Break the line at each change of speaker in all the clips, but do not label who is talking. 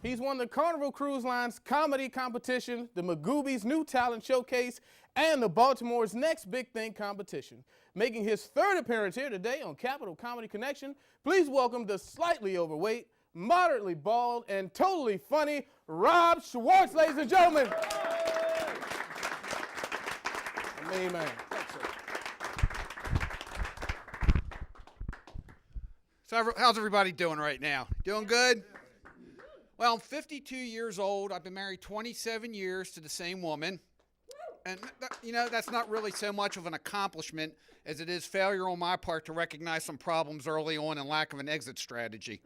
He's won the Carnival Cruise Line's comedy competition, the Magooby's New Talent Showcase, and the Baltimore's Next Big Thing competition. Making his third appearance here today on Capital Comedy Connection, please welcome the slightly overweight, moderately bald, and totally funny Rob Schwartz, ladies and gentlemen. Amen.
So how's everybody doing right now? Doing good? Well, I'm 52 years old. I've been married 27 years to the same woman. And, that's not really so much of an accomplishment as it is failure on my part to recognize some problems early on and lack of an exit strategy.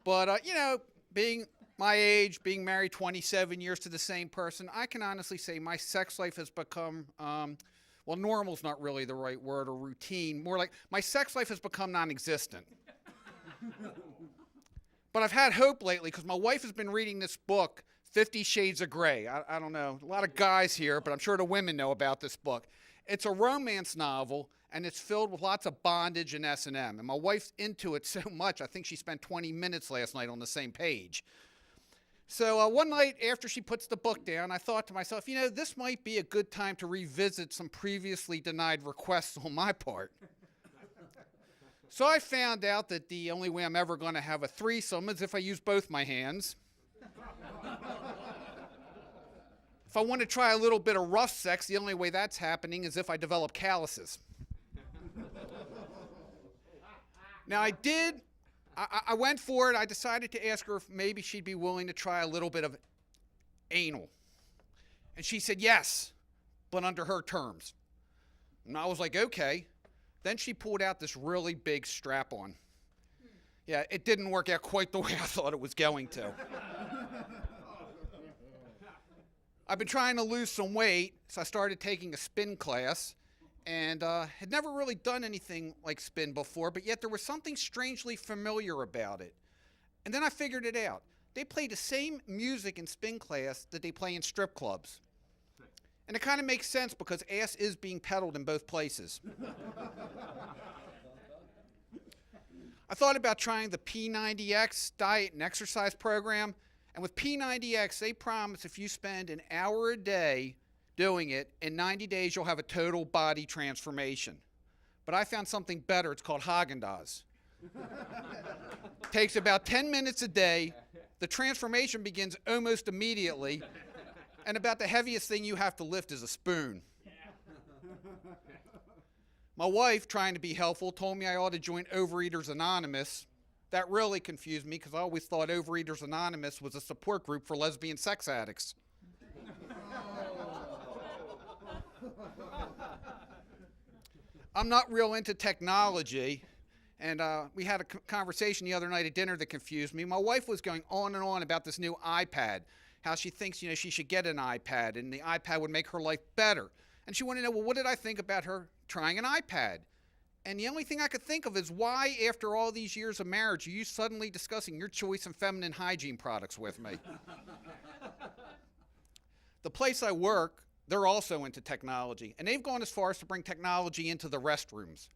But, being my age, being married 27 years to the same person, I can honestly say my sex life has become, well, normal's not really the right word, or routine. More like my sex life has become non-existent. But I've had hope lately because my wife has been reading this book, 50 Shades of Grey. I don't know, a lot of guys here, but I'm sure the women know about this book. It's a romance novel, and it's filled with lots of bondage and S&M. And my wife's into it so much, I think she spent 20 minutes last night on the same page. So one night after she puts the book down, I thought to myself, this might be a good time to revisit some previously denied requests on my part. So I found out that the only way I'm ever going to have a threesome is if I use both my hands. If I want to try a little bit of rough sex, the only way that's happening is if I develop calluses. Now I went for it. I decided to ask her if maybe she'd be willing to try a little bit of anal. And she said yes, but under her terms. And I was like, okay. Then she pulled out this really big strap-on. Yeah, it didn't work out quite the way I thought it was going to. I've been trying to lose some weight, so I started taking a spin class, and had never really done anything like spin before, but yet there was something strangely familiar about it. And then I figured it out. They play the same music in spin class that they play in strip clubs. And it kind of makes sense because ass is being pedaled in both places. I thought about trying the P90X diet and exercise program. And with P90X, they promise if you spend an hour a day doing it, in 90 days you'll have a total body transformation. But I found something better. It's called Haagen-Dazs. Takes about 10 minutes a day. The transformation begins almost immediately. And about the heaviest thing you have to lift is a spoon. My wife, trying to be helpful, told me I ought to join Overeaters Anonymous. That really confused me because I always thought Overeaters Anonymous was a support group for lesbian sex addicts. I'm not real into technology, and we had a conversation the other night at dinner that confused me. My wife was going on and on about this new iPad. How she thinks, she should get an iPad, and the iPad would make her life better. And she wanted to know, well, what did I think about her trying an iPad? And the only thing I could think of is why, after all these years of marriage, are you suddenly discussing your choice in feminine hygiene products with me? The place I work, they're also into technology, and they've gone as far as to bring technology into the restrooms.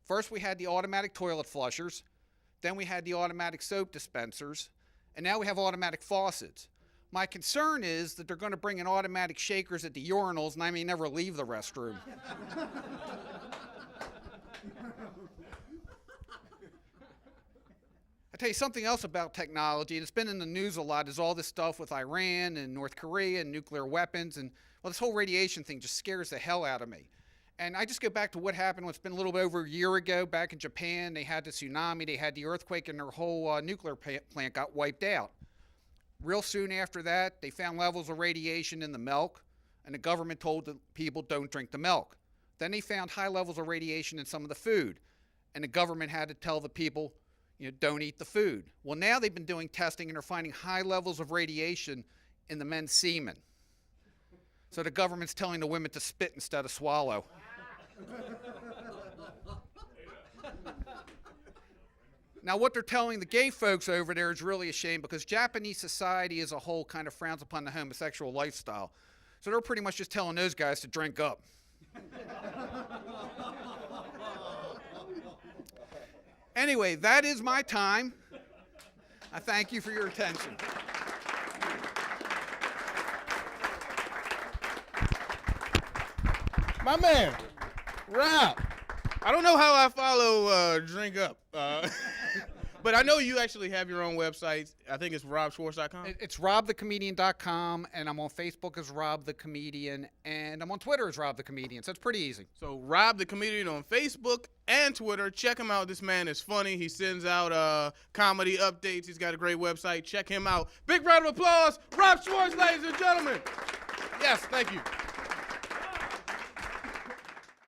First, we had the automatic toilet flushers, then we had the automatic soap dispensers, and now we have automatic faucets. My concern is that they're going to bring in automatic shakers at the urinals, and I may never leave the restroom. I'll tell you something else about technology, and it's been in the news a lot, is all this stuff with Iran and North Korea and nuclear weapons, and this whole radiation thing just scares the hell out of me. And I just go back to what happened, it's been a little bit over a year ago, back in Japan. They had the tsunami, they had the earthquake, and their whole nuclear plant got wiped out. Real soon after that, they found levels of radiation in the milk, and the government told the people don't drink the milk. Then they found high levels of radiation in some of the food, and the government had to tell the people, don't eat the food. Well, now they've been doing testing, and they're finding high levels of radiation in the men's semen. So the government's telling the women to spit instead of swallow. Now, what they're telling the gay folks over there is really a shame because Japanese society as a whole kind of frowns upon the homosexual lifestyle. So they're pretty much just telling those guys to drink up. Anyway, that is my time. I thank you for your attention.
My man, Rob. I don't know how I follow Drink Up, but I know you actually have your own website. I think it's robschwartz.com.
It's robthecomedian.com, and I'm on Facebook as Rob the Comedian, and I'm on Twitter as Rob the Comedian, so it's pretty easy.
So Rob the Comedian on Facebook and Twitter. Check him out. This man is funny. He sends out comedy updates. He's got a great website. Check him out. Big round of applause. Rob Schwartz, ladies and gentlemen. Yes, thank you.